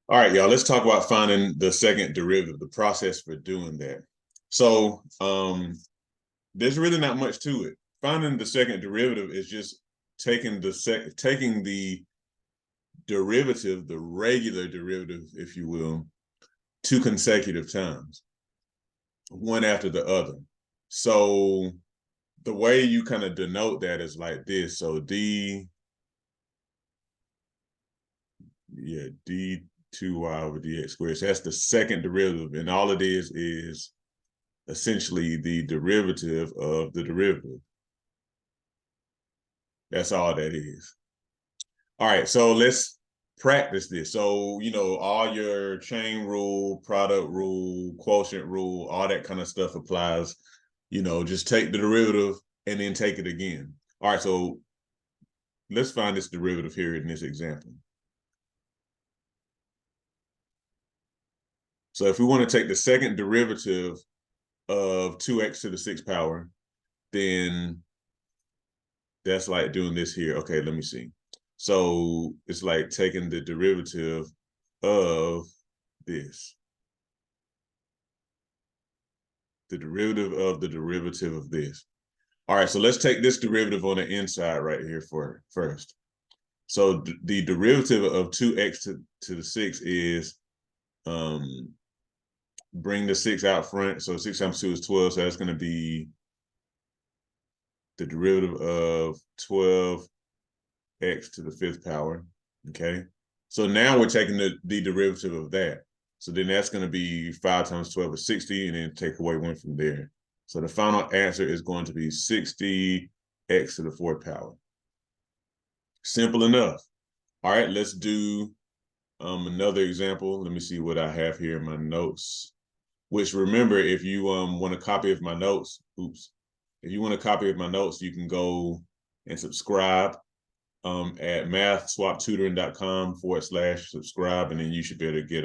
All right, y'all, let's talk about finding the second derivative, the process for doing that. So there's really not much to it. Finding the second derivative is just taking the derivative, the regular derivative, if you will, two consecutive times, one after the other. So the way you kind of denote that is like this. So d2y over dx squared. So that's the second derivative. And all it is essentially the derivative of the derivative. That's all that is. All right, so let's practice this. So, all your chain rule, product rule, quotient rule, all that kind of stuff applies. Just take the derivative and then take it again. All right, so let's find this derivative here in this example. So if we want to take the second derivative of 2x to the 6th power, then that's like doing this here. Okay, let me see. So it's like taking the derivative of this. The derivative of the derivative of this. All right, so let's take this derivative on the inside right here first. So the derivative of 2x to the 6 is bring the 6 out front. So 6 times 2 is 12. So that's going to be the derivative of 12x to the 5th power. Okay. So now we're taking the derivative of that. So then that's going to be 5 times 12 is 60, and then take away 1 from there. So the final answer is going to be 60x to the 4th power. Simple enough. All right, let's do another example. Let me see what I have here in my notes. Which, remember, if you want a copy of my notes, if you want a copy of my notes, you can go and subscribe at mathswaptutoring.com/subscribe, and then you should be able to get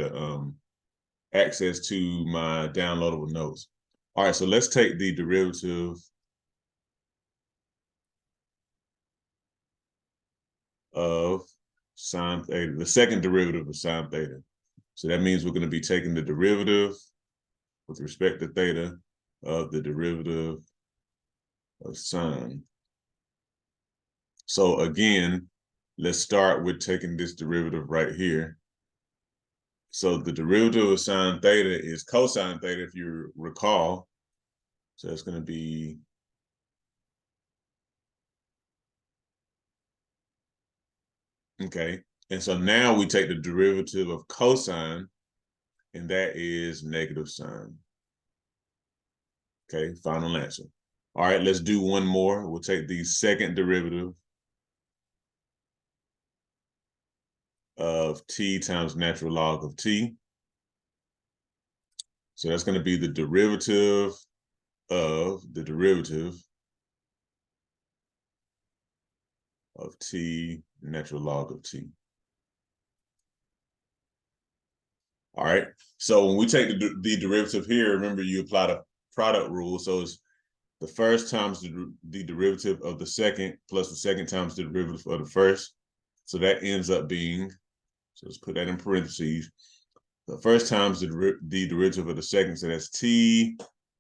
access to my downloadable notes. All right, so let's take the derivative of sine theta, the second derivative of sine theta. So that means we're going to be taking the derivative with respect to theta of the derivative of sine. So again, let's start with taking this derivative right here. So the derivative of sine theta is cosine theta, if you recall. So that's going to be okay. And so now we take the derivative of cosine, and that is negative sine. Okay, final answer. All right, let's do one more. We'll take the second derivative of t times natural log of t. So that's going to be the derivative of the derivative of t natural log of t. All right. So when we take the derivative here, remember you apply the product rule. So it's the first times the derivative of the second plus the second times the derivative of the first. So that ends up being, so let's put that in parentheses. The first times the derivative of the second, so that's t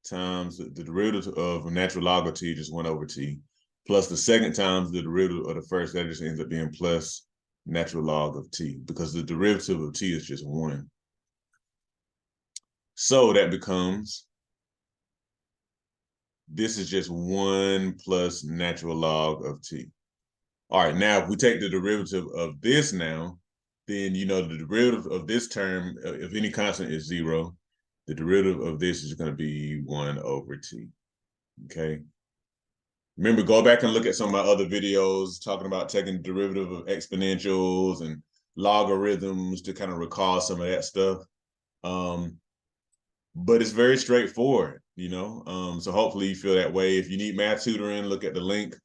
times the derivative of natural log of t, just 1 over t, plus the second times the derivative of the first, that just ends up being plus natural log of t, because the derivative of t is just 1. So that becomes, this is just 1 plus natural log of t. All right, now if we take the derivative of this now, then the derivative of this term, if any constant is 0, the derivative of this is going to be 1 over t. Okay. Remember, go back and look at some of my other videos talking about taking the derivative of exponentials and logarithms to kind of recall some of that stuff. But it's very straightforward, so hopefully you feel that way. If you need math tutoring, look at the link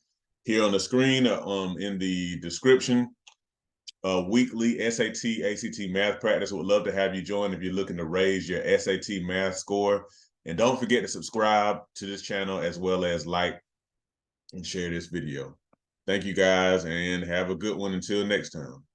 here on the screen, in the description. Weekly SAT, ACT math practice. Would love to have you join if you're looking to raise your SAT math score. And don't forget to subscribe to this channel, as well as like and share this video. Thank you guys, and have a good one until next time.